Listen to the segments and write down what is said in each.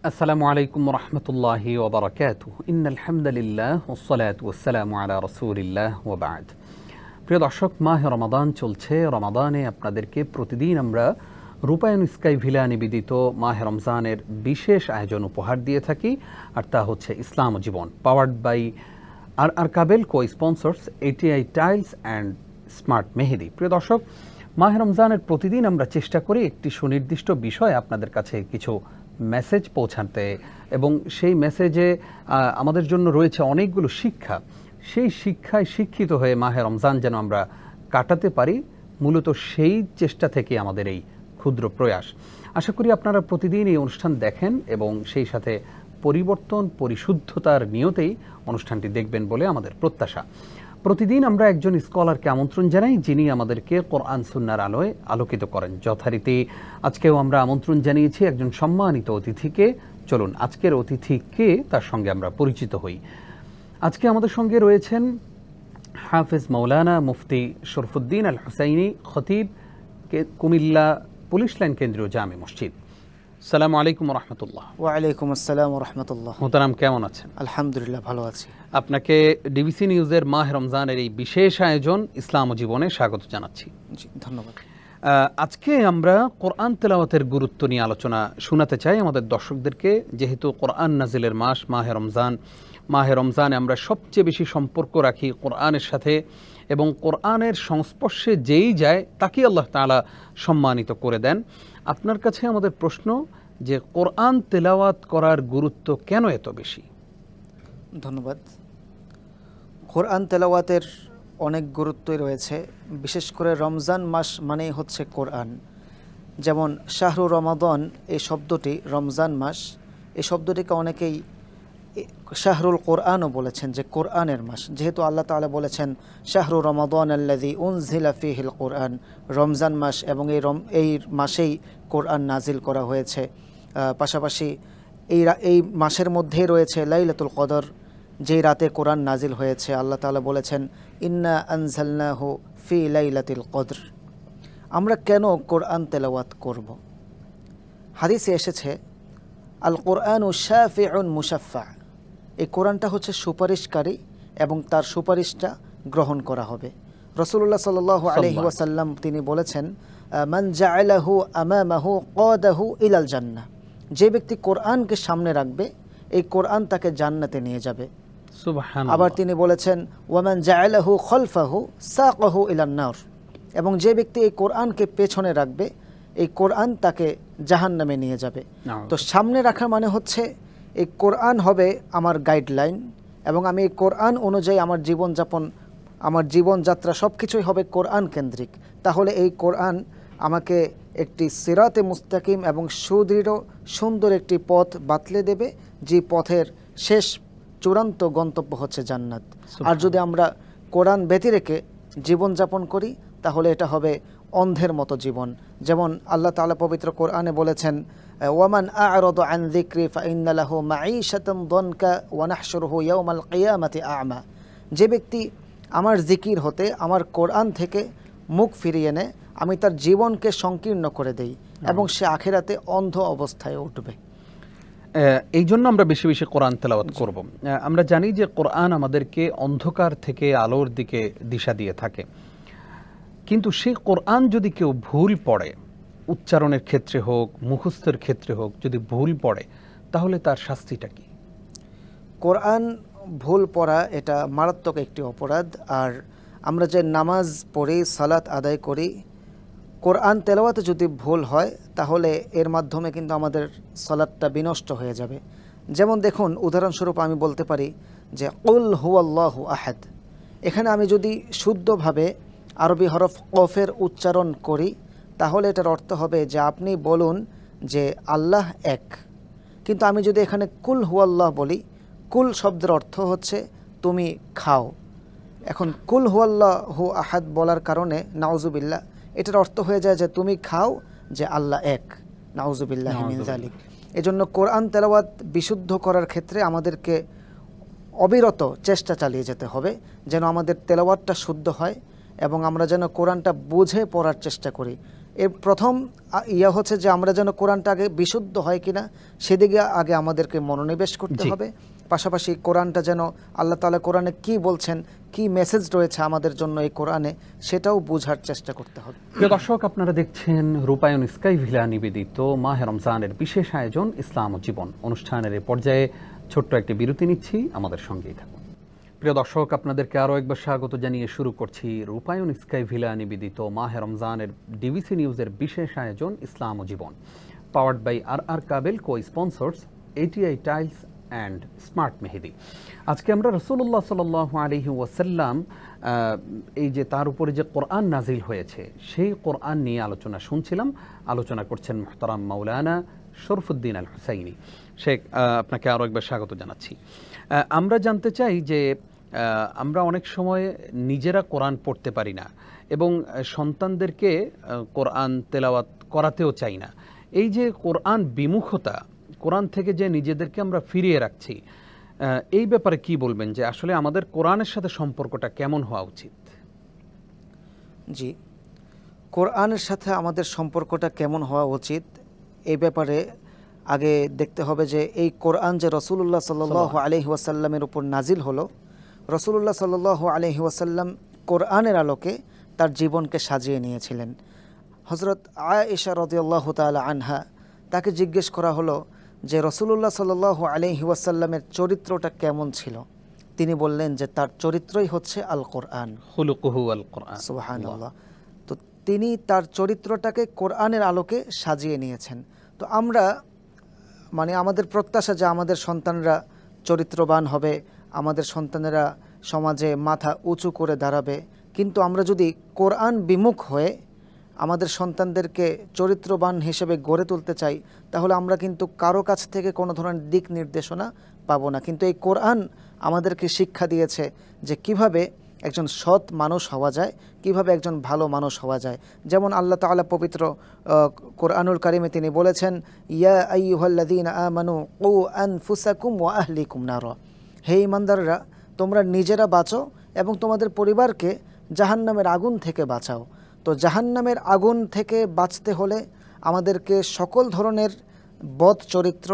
আসসালামু আলাইকুম রহমতুল্লাহি ওয়া বারাকাতুহু ইন্নাল হামদুলিল্লাহ ওয়াসসালাতু ওয়াসসালামু আলা রাসূলিল্লাহ ওয়া বা'দ। প্রিয় দর্শক, মাহে রমাদান চলছে। রমাদানে আপনাদেরকে প্রতিদিন আমরা রূপায়ণ স্কাই ভিলা নিবেদিত মাহে রমজানের বিশেষ আয়োজন উপহার দিয়ে থাকি, আর তা হচ্ছে ইসলাম ও জীবন, পাওয়ার্ড বাই আরকাবেল, co sponsors ATI tiles and smart Mehedi. প্রিয় দর্শক, মাহে রমজানের প্রতিদিন আমরা চেষ্টা করি একটি সুনির্দিষ্ট বিষয় আপনাদের কাছে কিছু মেসেজ পৌঁছাতে, এবং সেই মেসেজে আমাদের জন্য রয়েছে অনেকগুলো শিক্ষা। সেই শিক্ষায় শিক্ষিত হয়ে মাহে রমজান যেন আমরা কাটাতে পারি, মূলত সেই চেষ্টা থেকে আমাদের এই ক্ষুদ্র প্রয়াস। আশা করি আপনারা প্রতিদিন এই অনুষ্ঠান দেখেন এবং সেই সাথে পরিবর্তন পরিশুদ্ধতার নিয়তেই অনুষ্ঠানটি দেখবেন বলে আমাদের প্রত্যাশা। প্রতিদিন আমরা একজন স্কলারকে আমন্ত্রণ জানাই, যিনি আমাদেরকে কোরআন সুন্নাহর আলোয় আলোকিত করেন। যথারীতি আজকেও আমরা আমন্ত্রণ জানিয়েছি একজন সম্মানিত অতিথিকে। চলুন আজকের অতিথি কে তার সঙ্গে আমরা পরিচিত হই। আজকে আমাদের সঙ্গে রয়েছেন হাফেজ মাওলানা মুফতি শরফুদ্দিন আল হুসাইনি, খতিব, কুমিল্লা পুলিশ লাইন কেন্দ্রীয় জামে মসজিদ। আসসালামু আলাইকুম রহমতুল্লাহ। ওয়ালাইকুম আসসালাম রহমতুল্লাহ। মোহতারাম, কেমন আছেন? আলহামদুলিল্লাহ, ভালো আছি। আপনাকে ডিবিসি নিউজের মাহে রমজানের এই বিশেষ আয়োজন ইসলাম ও জীবনে স্বাগত জানাচ্ছি। জি, ধন্যবাদ। আজকে আমরা কোরআন তেলাওয়াতের গুরুত্ব নিয়ে আলোচনা শোনাতে চাই আমাদের দর্শকদেরকে। যেহেতু কোরআন নাজিলের মাস মাহে রমজান, মাহে রমজানে আমরা সবচেয়ে বেশি সম্পর্ক রাখি কোরআনের সাথে, এবং কোরআনের সংস্পর্শে যেই যায় তাকে আল্লাহ তাআলা সম্মানিত করে দেন। আপনার কাছে আমাদের প্রশ্ন যে কোরআন তেলাওয়াত করার গুরুত্ব কেন এত বেশি? ধন্যবাদ। কোরআন তেলাওয়াতের অনেক গুরুত্বই রয়েছে, বিশেষ করে রমজান মাস মানেই হচ্ছে কোরআন। যেমন শাহরু রমাদান এই শব্দটি, রমজান মাস এই শব্দটিকে অনেকেই শাহরুল কোরআনও বলেছেন, যে কোরআনের মাস। যেহেতু আল্লাহ তাআলা বলেছেন শাহরু রমাদান আল্লাযী উনজিলা ফীহিল কোরআন, রমজান মাস, এবং এই মাসেই কোরআন নাজিল করা হয়েছে। পাশাপাশি এই মাসের মধ্যেই রয়েছে লাইলাতুল কদর, যেই রাতে কোরআন নাজিল হয়েছে। আল্লাহ তাআলা বলেছেন ইন্না আনজালনাহু ফি লাইলাতিল কদর। আমরা কেন কোরআন তেলাওয়াত করব? হাদিসে এসেছে আল কোরআনু শাফিউন মুশাফফা, এই কোরআনটা হচ্ছে সুপারিশকারী এবং তার সুপারিশটা গ্রহণ করা হবে। রাসূলুল্লাহ সাল্লাল্লাহু আলাইহি ওয়াসাল্লাম তিনি বলেছেন মান জাআলাহু আমামাহু কাদাহু ইলাল জান্নাহ, যে ব্যক্তি কোরআনকে সামনে রাখবে এই কোরআন তাকে জান্নাতে নিয়ে যাবে। সুবহানাল্লাহ। আবার তিনি বলেছেন ওয়ামান জাআলাহু খলফাহু সাকাহু ইলান নার, এবং যে ব্যক্তি এই কোরআনকে পেছনে রাখবে এই কোরআন তাকে জাহান্নামে নিয়ে যাবে। তো সামনে রাখা মানে হচ্ছে এই কোরআন হবে আমার গাইডলাইন, এবং আমি এই কোরআন অনুযায়ী আমার জীবনযাপন, আমার জীবনযাত্রা সব কিছুই হবে কোরআন কেন্দ্রিক। তাহলে এই কোরআন আমাকে একটি সিরাতে মুস্তাকিম এবং সুদৃঢ় সুন্দর একটি পথ বাতলে দেবে, যে পথের শেষ চূড়ান্ত গন্তব্য হচ্ছে জান্নাত। আর যদি আমরা কোরআন ব্যতি রেখে জীবনযাপন করি তাহলে এটা হবে অন্ধের মতো জীবন। যেমন আল্লাহ তাআলা পবিত্র কোরআনে বলেছেন ওয়ামান আ'রাদা আন যিকরি ফাইন্না লাহু মাঈশাতান দনকা ওয়া নাহশুরুহু ইয়াওমাল কিয়ামাতি আ'মা, যে ব্যক্তি আমার জিকির হতে, আমার কোরআন থেকে মুখ ফিরিয়ে নেয়, আমি তার জীবনকে সংকীর্ণ করে দেই এবং সে আখিরাতে অন্ধ অবস্থায় উঠবে। এই জন্য আমরা বেশি বেশি কোরআন তেলাওয়াত করব। আমরা জানি যে কোরআন আমাদেরকে অন্ধকার থেকে আলোর দিকে দিশা দিয়ে থাকে, কিন্তু সেই কোরআন যদি কেউ ভুল পড়ে, উচ্চারণের ক্ষেত্রে হোক, মুখস্থের ক্ষেত্রে হোক, যদি ভুল পড়ে তাহলে তার শাস্তিটা কি? কোরআন ভুল পড়া এটা মারাত্মক একটি অপরাধ। আর আমরা যে নামাজ পড়ি, সালাত আদায় করি, কোরআন তেলাওয়াতে যদি ভুল হয় তাহলে এর মাধ্যমে কিন্তু আমাদের সালাতটা বিনষ্ট হয়ে যাবে। যেমন দেখুন, উদাহরণস্বরূপ আমি বলতে পারি যে কুল হুয়াল্লাহু আহাদ, এখানে আমি যদি শুদ্ধভাবে আরবি হরফ কফের উচ্চারণ করি তাহলে এটার অর্থ হবে যে আপনি বলুন যে আল্লাহ এক। কিন্তু আমি যদি এখানে কুল হুয়াল্লাহ বলি, কুল শব্দের অর্থ হচ্ছে তুমি খাও। এখন কুল হুয়াল্লাহু আহাদ বলার কারণে নাউজুবিল্লাহ এটার অর্থ হয়ে যায় যে তুমি খাও, যে আল্লাহ এক। নাউজুবিল্লাহি মিন যালিক। এজন্য কোরআন তেলাওয়াত বিশুদ্ধ করার ক্ষেত্রে আমাদেরকে অবিরত চেষ্টা চালিয়ে যেতে হবে যেন আমাদের তেলাওয়াতটা শুদ্ধ হয়, এবং আমরা যেন কোরআনটা বুঝে পড়ার চেষ্টা করি। এর প্রথম ইয়া হচ্ছে যে আমরা যেন কোরআনটা আগে বিশুদ্ধ হয় কিনা সেদিকে আগে আমাদেরকে মনোনিবেশ করতে হবে। পাশাপাশি কোরআনটা যেন আল্লাহ তাআলা কোরআনে কি বলছেন, কি মেসেজ রয়েছে আমাদের জন্য এই কোরআনে, সেটাও বোঝার চেষ্টা করতে হবে। প্রিয় দর্শক, আপনারা দেখছেন রূপায়ণ স্কাই ভিলা নিবেদিত মাহে রমজানের বিশেষ আয়োজন ইসলাম ও জীবন অনুষ্ঠানের এই পর্যায়ে ছোট্ট একটি বিরতি নিচ্ছি, আমাদের সঙ্গেই থাকুন। প্রিয় দর্শক, আপনাদেরকে আরও একবার স্বাগত জানিয়ে শুরু করছি রূপায়ণ স্কাই ভিলা নিবেদিত মাহে রমজানের ডিবিসি নিউজের বিশেষ আয়োজন ইসলাম ও জীবন, পাওয়ার্ড বাই আর কাবেল, co sponsors ATI tiles and smart Mehedi. আজকে আমরা রাসূলুল্লাহ সাল্লাল্লাহু আলাইহি ওয়াসাল্লাম এই যে তার উপরে যে কোরআন নাজিল হয়েছে সেই কোরআন নিয়ে আলোচনা শুনছিলাম। আলোচনা করছেন মুহতারাম মাওলানা শরফুদ্দিন আল হুসাইনি। শেখ, আপনাকে আরও একবার স্বাগত জানাচ্ছি। আমরা জানতে চাই যে আমরা অনেক সময় নিজেরা কোরআন পড়তে পারি না এবং সন্তানদেরকে কোরআন তেলাওয়াত করাতেও চাই না। এই যে কোরআন বিমুখতা, কোরআন থেকে যে নিজেদেরকে আমরা ফিরিয়ে রাখছি, এই ব্যাপারে কি বলবেন যে আসলে আমাদের কোরআনের সাথে সম্পর্কটা কেমন হওয়া উচিত? জি, কোরআনের সাথে আমাদের সম্পর্কটা কেমন হওয়া উচিত এই ব্যাপারে আগে দেখতে হবে যে এই কোরআন যে রাসূলুল্লাহ সাল্লাল্লাহু আলাইহি ওয়াসাল্লামের উপর নাজিল হলো, রাসূলুল্লাহ সাল্লাল্লাহু আলাইহি ওয়াসাল্লাম কোরআনের আলোকে তার জীবনকে সাজিয়ে নিয়েছিলেন। হযরত আয়েশা রাদিয়াল্লাহু তাআলা আনহা, তাকে জিজ্ঞেস করা হলো যে রাসূলুল্লাহ সাল্লাল্লাহু আলাইহি ওয়াসাল্লামের চরিত্রটা কেমন ছিল। তিনি বললেন যে তার চরিত্রই হচ্ছে আল কোরআন, খুলুকুহু আল কোরআন। সুবহানাল্লাহ। তো তিনি তার চরিত্রটাকে কোরআনের আলোকে সাজিয়ে নিয়েছেন। তো আমরা আমাদের প্রত্যাশা যে আমাদের সন্তানরা চরিত্রবান হবে, আমাদের সন্তানেরা সমাজে মাথা উঁচু করে দাঁড়াবে। কিন্তু আমরা যদি কোরআন বিমুখ হয়ে আমাদের সন্তানদেরকে চরিত্রবান হিসেবে গড়ে তুলতে চাই, তাহলে আমরা কিন্তু কারো কাছ থেকে কোনো ধরনের দিক নির্দেশনা পাবো না। কিন্তু এই কোরআন আমাদেরকে শিক্ষা দিয়েছে যে কিভাবে একজন সৎ মানুষ হওয়া যায়, কিভাবে একজন ভালো মানুষ হওয়া যায়। যেমন আল্লাহ তাআলা পবিত্র কোরআনুল কারিমে তিনি বলেছেন, ইয়া আইয়ুহাল্লাযীনা আমানু কু আনফুসাকুম ওয়া আহলিকুম নারা, হে ঈমানদাররা, তোমরা নিজেরা বাঁচো এবং তোমাদের পরিবারকে জাহান্নামের আগুন থেকে বাঁচাও। তো জাহান্নামের আগুন থেকে বাঁচতে হলে আমাদেরকে সকল ধরনের বদ চরিত্র,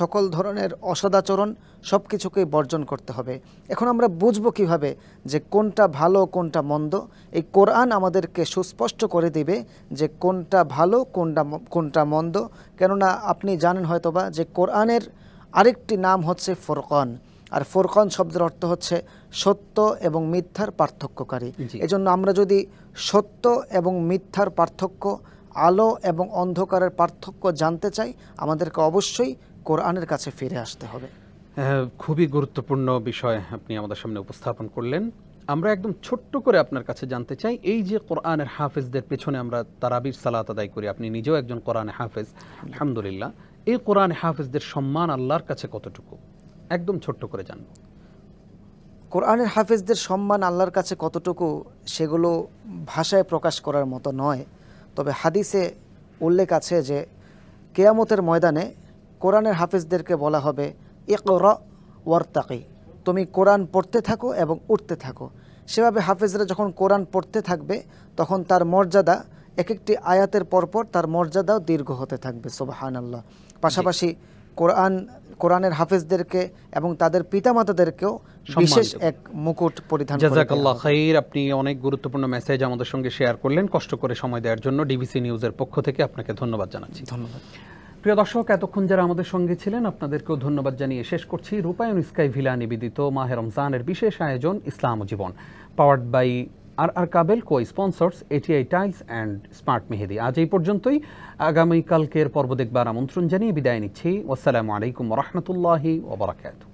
সকল ধরনের অসদাচরণ সব কিছুকেই বর্জন করতে হবে। এখন আমরা বুঝবো কিভাবে যে কোনটা ভালো কোনটা মন্দ? এই কোরআন আমাদেরকে সুস্পষ্ট করে দিবে যে কোনটা ভালো কোনটা মন্দ। কেননা আপনি জানেন হয়তোবা যে কোরআনের আরেকটি নাম হচ্ছে ফুরকান, আর ফুরকান শব্দের অর্থ হচ্ছে সত্য এবং মিথ্যার পার্থক্যকারী। এজন্য আমরা যদি সত্য এবং মিথ্যার পার্থক্য, আলো এবং অন্ধকারের পার্থক্য জানতে চাই, আমাদেরকে অবশ্যই কোরআনের কাছে ফিরে আসতে হবে। খুবই গুরুত্বপূর্ণ বিষয় আপনি আমাদের সামনে উপস্থাপন করলেন। আমরা একদম ছোট্ট করে আপনার কাছে জানতে চাই, এই যে কোরআনের হাফেজদের পেছনে আমরা তারাবির সালাত আদায় করি, আপনি নিজেও একজন কোরআনে হাফেজ, আলহামদুলিল্লাহ, এই কোরআনে হাফেজদের সম্মান আল্লাহর কাছে কতটুকু, একদম ছোট্ট করে জানব। কোরআনের হাফেজদের সম্মান আল্লাহর কাছে কতটুকু সেগুলো ভাষায় প্রকাশ করার মতো নয়। তবে হাদিসে উল্লেখ আছে যে কিয়ামতের ময়দানে কোরআনের হাফেজদেরকে বলা হবে, ইকরা ওয়ারতাকি, তুমি কোরআন পড়তে থাকো এবং উঠতে থাকো। সেভাবে হাফেজরা যখন কোরআন পড়তে থাকবে তখন তার মর্যাদা এক একটি আয়াতের পরপর তার মর্যাদাও দীর্ঘ হতে থাকবে। সুবহানাল্লাহ। পাশাপাশি কোরআনের হাফেজদেরকে এবং তাদের পিতামাতাদেরকেও বিশেষ এক মুকুট পরিধান করা। জাযাকাল্লাহ খাইর। আপনি অনেক গুরুত্বপূর্ণ মেসেজ আমাদের সঙ্গে শেয়ার করলেন। কষ্ট করে সময় দেওয়ার জন্য ডিবিসি নিউজের পক্ষ থেকে আপনাকে ধন্যবাদ জানাচ্ছি। ধন্যবাদ। প্রিয় দর্শক, এতক্ষণ যারা আমাদের সঙ্গে ছিলেন আপনাদেরকেও ধন্যবাদ জানিয়ে শেষ করছি রূপায়ণ স্কাই ভিলা নিবেদিত মাহে রমজানের বিশেষ আয়োজন ইসলাম ও জীবন, পাওয়ার্ড বাই আর কাবেল, co sponsors ATI tiles and smart Mehedi. আজ এই পর্যন্তই। আগামীকালকের পর্ব দেখবার আমন্ত্রণ জানিয়ে বিদায় নিচ্ছি। আসসালামু আলাইকুম ওয়া রাহমাতুল্লাহি ওয়া বারাকাতুহু।